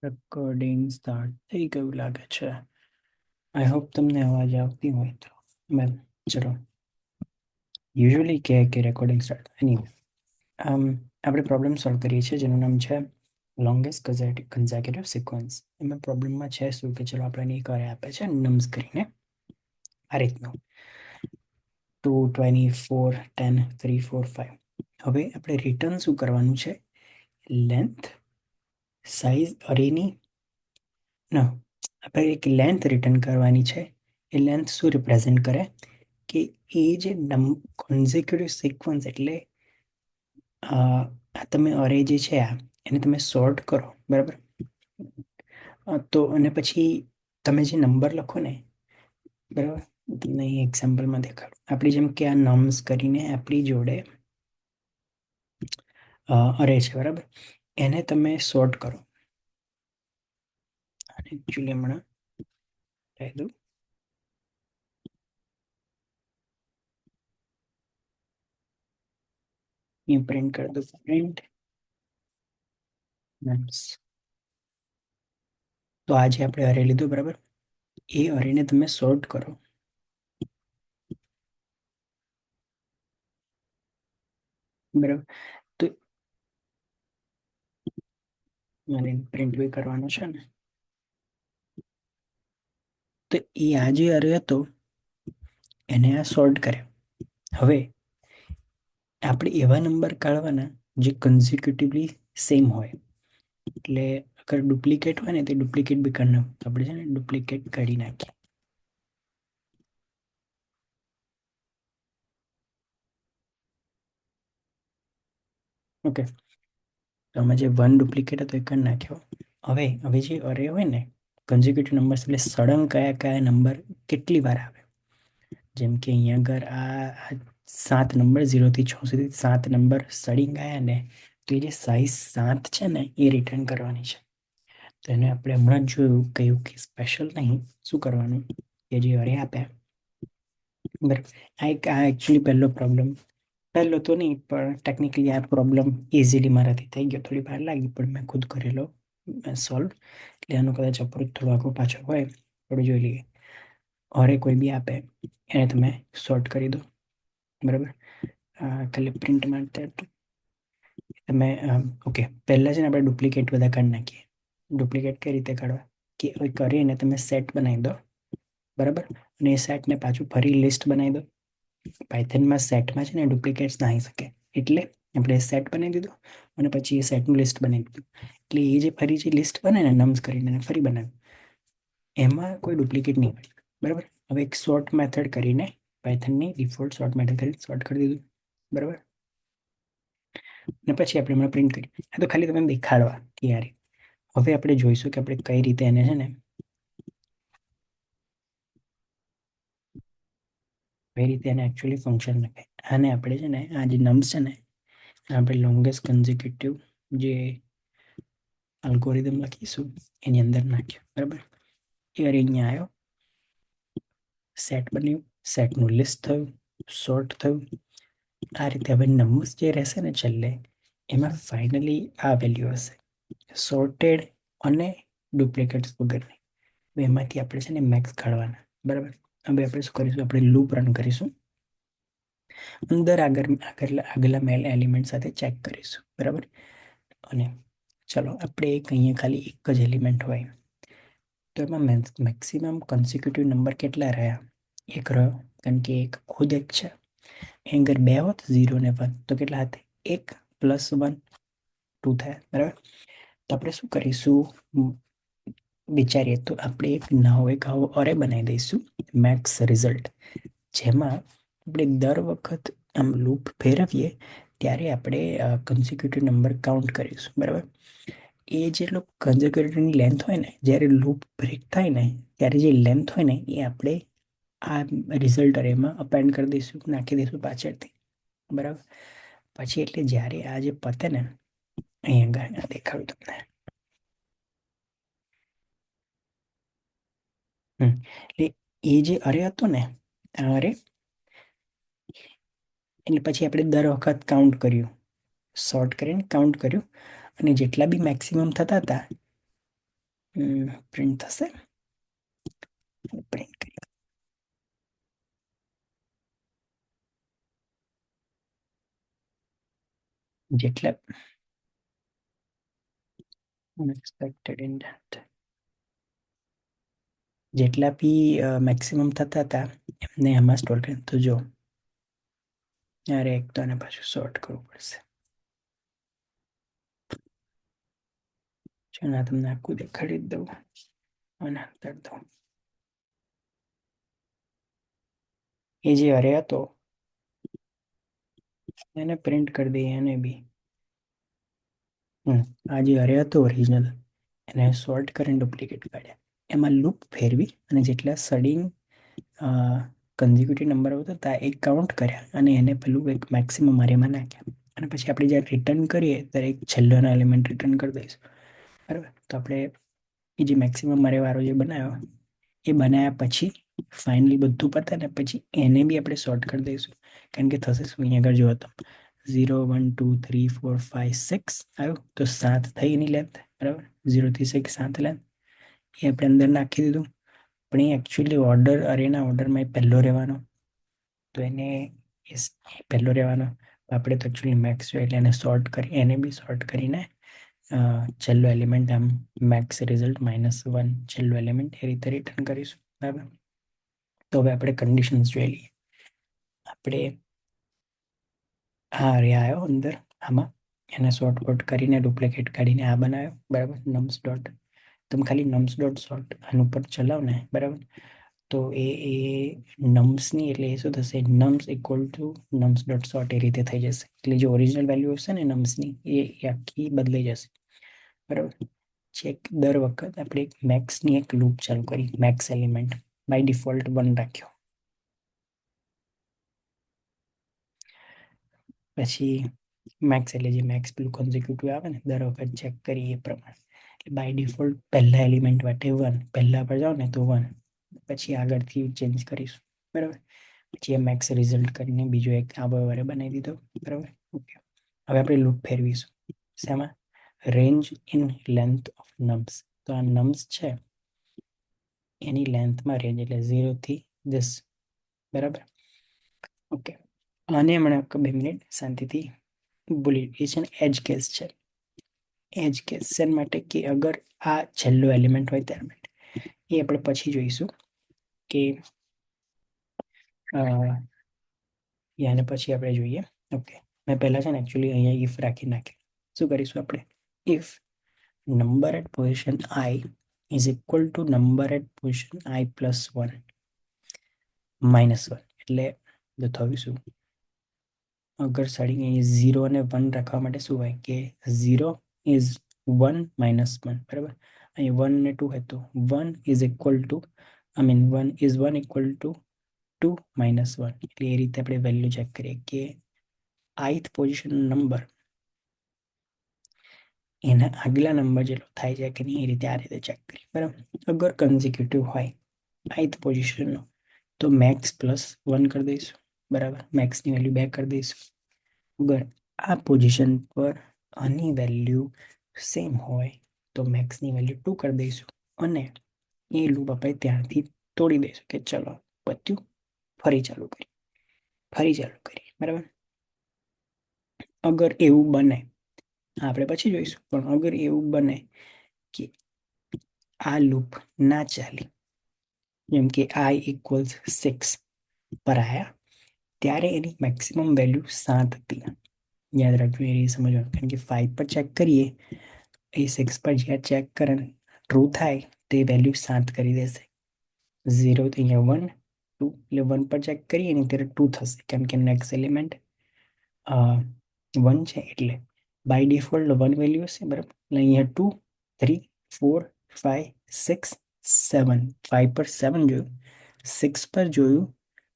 Recording start થઈ ગયું લાગે છે. આઈ હોપ તમને અવાજ આવતી હોય તો વેલ ચલો યુઝ્યુઅલી કે રેકોર્ડિંગ સ્ટાર્ટ એની આપણે પ્રોબ્લેમ સોલ્વ કરીએ છીએ જેનું નામ છે લોંગેસ્ટ કન્ઝેક્યુટિવ સિક્વન્સ. એમાં પ્રોબ્લેમમાં છે શું કે ચલો આપણે એક અરે આપે છે નમ્સ કરીને આ રીતનું 2 24 10 3 4 5. હવે આપણે રિટર્ન શું કરવાનું છે? લેન્થ સાઇઝ અરેની ના આપણે એક લેન્થ રિટર્ન કરવાની છે. એ લેન્થ શું રિપ્રેઝેન્ટ કરે કે એ જે કોન્ઝિક્યુટિવ સિક્વન્સ એટલે આ તમે અરે જે છે એને તમે સોર્ટ કરો બરાબર. તો અને પછી તમે જે નંબર લખો ને બરાબર, તમને એક્ઝામ્પલમાં દેખાડું. આપણી જેમ કે આ નમ્સ કરીને આપણી જોડે અરે છે બરાબર, એને તમે સોર્ટ કરો. અને એકચ્યુઅલી હમણાં કહી દઉં પ્રિન્ટ કરી દો પ્રિન્ટ નમ્સ. તો આજે આપણે અરે લીધું બરાબર, એ અરેને તમે સોર્ટ કરો. બરાબર, તો મારે પ્રિન્ટ બી કરવાનો છે ને, તો એ આ જે અરે હતો એને આ સોર્ટ કરે. હવે આપણે એવા નંબર કાઢવાના જે કન્ઝિક્યુટિવલી સેમ હોય. એટલે અગર ડુપ્લિકેટ હોય ને તો ડુપ્લિકેટ બી કરી નાખો. આપણે છે ને ડુપ્લિકેટ કાઢી નાખીએ. ઓકે, તો અમે જે વન ડુપ્લિકેટ હતો એ કરી નાખ્યો. હવે જે અરે હોય ને કન્ઝિક્યુટિવ નંબર્સ એટલે સળંગ કયા કયા નંબર કેટલી વાર આવે. જેમ કે અહીંયા આગળ આ 7 નંબર 0 થી 6 સુધી 7 નંબર સળિંગ આવ્યા ને, તો એ જે સાઇઝ 7 છે ને એ રિટર્ન કરવાની છે. તો એને આપણે હમણાં જ જોયું, કહ્યું કે સ્પેશિયલ નહીં, શું કરવાનું કે જે અરે આપ્યા બરાબર. આ એકચ્યુઅલી પહેલો તો નહીં પણ ટેકનિકલી આ પ્રોબ્લેમ ઇઝીલી મારાથી થઈ ગયો. થોડી વાર લાગી પણ મેં ખુદ કરેલો સોલ્વ. એટલે આનું કદાચ અપ્રોચ થોડું આગળ પાછળ હોય, થોડું જોઈ લઈએ. અરે કોઈ બી આપે એને તમે સોર્ટ કરી દો બરાબર. ખાલી પ્રિન્ટ માટે તમે ઓકે, પહેલાં છે ને આપણે ડુપ્લિકેટ બધા કાઢી નાખીએ. ડુપ્લિકેટ કઈ રીતે કાઢવા કે કરીને તમે સેટ બનાવી દો બરાબર, અને એ સેટને પાછું ફરી લિસ્ટ બનાવી દો. પાયથનમાં સેટમાં છે ને ડુપ્લિકેટ્સ ના આવી શકે, એટલે આપણે સેટ બનાવી દીધું અને પછી એ સેટનું લિસ્ટ બનાવી દીધું. એટલે એ જે ફરી જે લિસ્ટ બને ને નમ્સ કરીને ફરી બનાવ્યું, એમાં કોઈ ડુપ્લિકેટ નહીં હોય બરાબર. હવે એક સોર્ટ મેથડ કરીને પાયથનની ડિફોલ્ટ સોર્ટ મેથડ કરીને સોર્ટ કરી દીધું બરાબર. અને પછી આપણે હમણાં પ્રિન્ટ કરીએ. આ તો ખાલી તમે દેખાડવા કે યાર. હવે આપણે જોઈશું કે આપણે કઈ રીતે એને છે ને કઈ રીતે એને એકચ્યુઅલી ફંક્શન લખાય. આને આપણે છે ને આ જે નમ્સ છે ને આપણે લોંગેસ્ટ કન્ઝિક્યુટિવ જે અલ્ગોરિધમ લખીશું એની અંદર નાખ્યું બરાબર. એ અહીંયા આવ્યો, સેટ બન્યું, સેટનું લિસ્ટ થયું, સોર્ટ થયું. આ રીતે હવે નંબર્સ જે રહેશે ને છેલ્લે એમાં ફાઇનલી આ વેલ્યુ હશે સોર્ટેડ અને ડુપ્લિકેટ્સ વગરની. એમાંથી આપણે છે ને મેક્સ કાઢવાના બરાબર. હવે આપણે શું કરીશું, આપણે લૂપ રન કરીશું, અંદર આગલા મેલ એલિમેન્ટ સાથે ચેક કરીશું બરાબર. અને ચલો આપણે એક અહીંયા ખાલી એક જ એલિમેન્ટ હોય તો એમાં મેક્સિમમ કન્સિક્યુટિવ નંબર કેટલા રહ્યા? એક રહ્યો, કારણ કે એક ખુદ એક છે. એ અગર 2 હોત 0 ને 1 તો કેટલા હતા? 1 + 1 2 થાય બરાબર. તો આપણે શું કરીશું વિચારીએ તો આપણે એક આવો અરે બનાવી દઈશું મેક્સ રિઝલ્ટ, જેમાં આપણે દર વખત આમ લૂપ ફેરવીએ ત્યારે આપણે કન્સિક્યુટિવ નંબર કાઉન્ટ કરીશું બરાબર. એ જેટલો કન્ઝિક્યુટિવની લેન્થ હોય ને, જ્યારે લૂપ બ્રેક થાય ને ત્યારે જે લેન્થ હોય ને એ આપણે આ રિઝલ્ટ અરેમાં અપેન્ડ કરી દઈશું, નાખી દઈશું પાછળથી બરાબર. પછી એટલે જ્યારે આ જે પતે ને અહીંયા દેખાડું તમને. એટલે એ જે અરે હતો ને આ અરે, એટલે પછી આપણે દર વખત કાઉન્ટ કર્યું, સોર્ટ કરીને કાઉન્ટ કર્યું, અને જેટલા બી મેક્સિમમ થતા હતા પ્રિન્ટ થશે. પ્રિન્ટ કરી જેટલા અનએક્સપેક્ટેડ ઇન્ડેન્ટ જેટલા બી મેક્સિમમ થતા હતા એમને આમાં સ્ટોર કરી. તો જો અરે એક તો આને પાછું શોર્ટ કરવું પડશે. ચાલો તમને આખું દેખાડી જ દઉં અને અંતર દઉં. એ જે અરે હતો એને પ્રિન્ટ કરી દઈએ. એને બી આ જે અરે હતો ઓરિજિનલ એને સોર્ટ કરીને ડુપ્લિકેટ કાઢ્યા. એમાં લૂપ ફેરવી અને જેટલા સડિંગ કન્ઝિક્યુટિવ નંબર આવતો હતા એ કાઉન્ટ કર્યા અને એને પેલું એક મેક્સિમમ અરેમાં નાખ્યા. અને પછી આપણે જ્યારે રિટર્ન કરીએ ત્યારે એક છેલ્લોનો એલિમેન્ટ રિટર્ન કરી દઈશું. બરાબર. તો આપણે એ જે મેક્સિમમ અરેવાળો જે બનાવ્યો એ બનાવ્યા પછી ફાઇનલી બધું પતે ને પછી એને બી આપણે સોર્ટ કરી દઈશું. કારણ કે થશે શું, અહીંયા આગળ જુઓ તો 0 1 2 3 4 5 6 આવ્યું તો 7 થઈ એની લેન્થ. બરાબર. 0 થી 6 7 લેન્થ એ આપણે અંદર નાખી દીધું. પણ એ એકચ્યુઅલી ઓર્ડર અરેના ઓર્ડરમાં એ પહેલો રહેવાનો. તો એને પહેલો રહેવાનો. આપણે તો એકચ્યુઅલી મેક્સ જોઈએ એટલે એને સોર્ટ કરી એને બી સોર્ટ કરીને છેલ્લો એલિમેન્ટ આમ મેક્સ રિઝલ્ટ -1 છેલ્લો એલિમેન્ટ એ રીતે રિટર્ન કરીશું. બરાબર. તો હવે આપણે કન્ડિશન્સ જોઈ લઈએ. આપણે હા રે આવ્યો અંદર આમાં એને સોર્ટ પોર્ટ કરીને ડુપ્લિકેટ કાઢીને આ બનાવ્યો. બરાબર. નમ્સ ડોટ તમે ખાલી નમ્સ ડોટ સોર્ટ આનું ઉપર ચલાવો ને. બરાબર. તો એ નમ્સની એટલે એ શું થશે, નમ્સ ઇક્વલ ટુ નમ્સ ડોટ સોર્ટ એ રીતે થઈ જશે. એટલે જે ઓરિજિનલ વેલ્યુ હશે ને નમ્સની એ આખી બદલાઈ જશે. બરાબર. ચેક દર વખત આપણે મેક્સની એક લૂપ ચાલુ કરી. મેક્સ એલિમેન્ટ બાય ડિફોલ્ટ 1 રાખ્યો. પછી મેક્સ એટલે જે મેક્સ પેલું કોન્ઝિક્યુટિવ આવે ને દર વખત ચેક કરીએ એ પ્રમાણે. એટલે બાય ડિફોલ્ટ પહેલા એલિમેન્ટ માટે 1 પહેલા પર જાઓ ને તો 1 પછી આગળથી ચેન્જ કરીશું. બરાબર. પછી એ મેક્સ રિઝલ્ટ કરીને બીજો એક આ વરે બનાવી દીધો. બરાબર. ઓકે. હવે આપણે લૂપ ફેરવીશું. શેમાં? Range in length of nums. તો આ નમ્સ છે એની લેન્થમાં રેન્જ એટલે 0 થી 10. બરાબર. ઓકે. આને હમણાં 2 મિનિટ શાંતિથી બોલી. એ છે ને એજ કેસ છે. એજ કેસ શેના માટે કે અગર આ છેલ્લો એલિમેન્ટ હોય ત્યાર માટે. એ આપણે પછી જોઈશું કે યાને પછી આપણે જોઈએ. ઓકે. મેં પહેલાં છે ને એકચ્યુઅલી અહીંયા ઇફ રાખી નાખી. શું કરીશું આપણે? If number eight position I is equal to number eight position I plus 1 -1 એટલે જો થયું શું, અગર સડિંગ અહીં 0 અને 1 રાખવા માટે શું હોય કે 0 ઇઝ 1 -1. બરાબર. અહીં 1 ને 2 હોય તો 1 is equal to I mean 1 is 1 equal to 2 -1. એટલે એ રીતે આપણે વેલ્યુ ચેક કરીએ કે ith પોઝિશન નંબર એના આગલા નંબર જેટલો થાય છે કે નહીં એ રીતે આ રીતે ચેક કરીએ. બરાબર. અગર કન્ઝિક્યુટિવ હોય ith પોઝિશનનો તો મેક્સ પ્લસ 1 કરી દઈશું. બરાબર. મેક્સની વેલ્યુ 2 કરી દઈશું. અગર આ પોઝિશન પર આની વેલ્યુ સેમ હોય તો મેક્સની વેલ્યુ 2 કરી દઈશું અને એ લૂપ આપણે ત્યાંથી તોડી દઈશું કે ચલો પત્યું, ફરી ચાલુ કરીએ. બરાબર. અગર એવું બને, આપણે પછી જોઈશું, પણ અગર એવું બને કે આ લૂપ ના ચાલે, જેમ કે I ઇક્વલ્સ 6 પર આવ્યા ત્યારે એની મેક્સિમમ વેલ્યુ 7 હતી. યાદ રાખજો, એ સમજવાનું. કારણ કે 5 પર ચેક કરીએ એ 6 પર જ્યાં ચેક કરે ટ્રુ થાય તે વેલ્યુ 7 કરી દેશે. 0 તો અહીંયા 1 2 એટલે 1 પર ચેક કરીએ ને ત્યારે 2 થશે. કેમ કે નેક્સ્ટ એલિમેન્ટ 1 છે એટલે બાય ડિફોલ્ટ 1 વેલ્યુ હશે. બરાબર. એટલે અહીંયા 2 3 4 5 6 7 5 પર 7 જોયું, 6 પર જોયું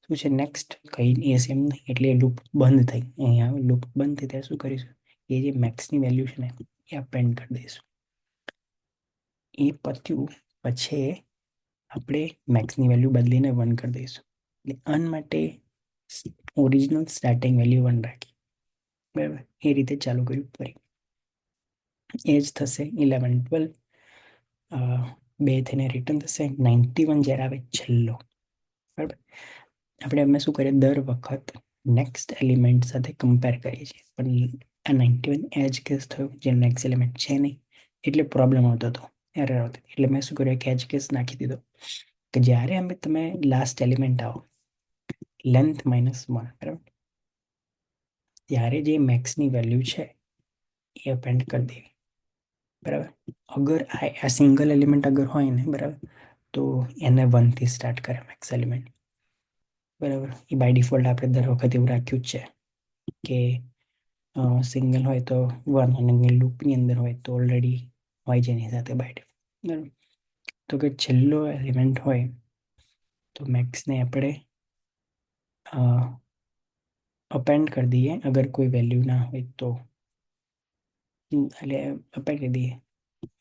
શું છે નેક્સ્ટ કંઈ એ સેમ નહીં એટલે લૂપ બંધ થઈ. અહીંયા લૂપ બંધ થઈ ત્યારે શું કરીશું, એ જે મેક્સની વેલ્યુ છે ને એ અપેન્ડ કરી દઈશું. એ પત્યું પછી આપણે મેક્સની વેલ્યુ બદલીને 1 કરી દઈશું. એટલે અન માટે ઓરિજિનલ સ્ટાર્ટિંગ વેલ્યુ 1 રાખી. બરાબર. એ રીતે ચાલુ કર્યું ફરી. એ જ થશે 11 12 બે થઈને રિટર્ન થશે. 91 જ્યારે આવે છેલ્લો, બરાબર. આપણે અમે શું કરીએ, દર વખત નેક્સ્ટ એલિમેન્ટ સાથે કમ્પેર કરીએ છીએ, પણ આ 91 એજ કેસ થયું જે નેક્સ્ટ એલિમેન્ટ છે નહીં, એટલે પ્રોબ્લેમ આવતો હતો, એરર આવતી. એટલે મેં શું કર્યું, કે એજ કેસ નાખી દીધો કે જ્યારે અમે તમે લાસ્ટ એલિમેન્ટ આવો લેન્થ -1, બરાબર, ત્યારે જે મેક્સની વેલ્યુ છે એ અપેન્ડ કરી દેવી, બરાબર. અગર આ સિંગલ એલિમેન્ટ અગર હોય ને, બરાબર, તો એને 1 થી સ્ટાર્ટ કરે મેક્સ એલિમેન્ટ, બરાબર. એ બાય ડિફોલ્ટ આપણે દર વખત એવું રાખ્યું જ છે કે સિંગલ હોય તો 1, અને લૂપની અંદર હોય તો ઓલરેડી હોય છે એની સાથે બાય ડિફોલ્ટ, બરાબર. તો કે છેલ્લો એલિમેન્ટ હોય તો મેક્સને આપણે અપેન્ડ કરી દઈએ, અગર કોઈ વેલ્યુ ના હોય તો, એટલે અપેન્ડ કરી દઈએ.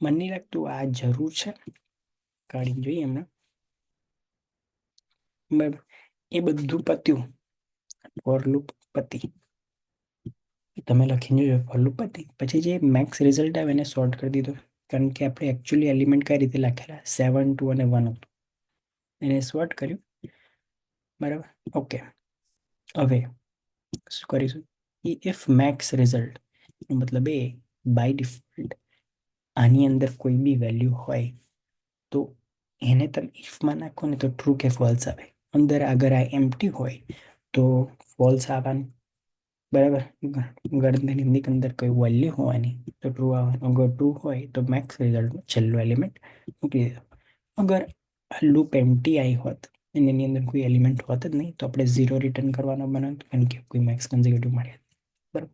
મને નહીં લાગતું આ જરૂર છે, કાઢી જોઈએ એમને, બરાબર. એ બધું પત્યું, ફોર લૂપ પતી, તમે લખીને જોજો ફોર લૂપ પતી. પછી જે મેક્સ રિઝલ્ટ આવે એને સોર્ટ કરી દીધો, કારણ કે આપણે એકચ્યુઅલી એલિમેન્ટ કઈ રીતે લખેલા 7, 2 અને 1 હતું, એને સોર્ટ કર્યું, બરાબર. ઓકે, હવે શું કરીશું, ઇફ મેક્સ રિઝલ્ટ મતલબ એ બાય ડિફોલ્ટ આની અંદર કોઈ બી વેલ્યુ હોય તો એને તમે ઇફમાં નાખો ને તો ટ્રુ કે ફોલ્સ આવે. અંદર અગર આ એમ્પ્ટી હોય તો ફોલ્સ આવવાનું, બરાબર. ગણતરીની અંદર કોઈ વેલ્યુ હોવાની તો ટ્રુ આવવાનું. અગર ટ્રુ હોય તો મેક્સ રિઝલ્ટમાં છેલ્લો એલિમેન્ટ મૂકી દીધો. અગર આ લૂપ એમ્પ્ટી આવી હોત અને એની અંદર કોઈ એલિમેન્ટ હોત જ નહીં તો આપણે 0 રિટર્ન કરવાનો બનાવતો, કારણ કે કોઈ મેક્સ કન્ઝર્વેટિવ મળે, બરાબર.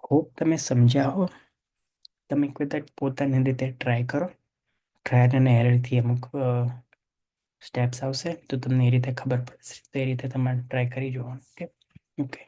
હોપ તમે સમજ્યા હો. તમે કોઈ વખત પોતાની રીતે ટ્રાય કરો, ટ્રાયલ અને એરરથી અમુક સ્ટેપ્સ આવશે તો તમને એ રીતે ખબર પડશે, તો એ રીતે તમારે ટ્રાય કરી જોવાનું. ઓકે. ઓકે.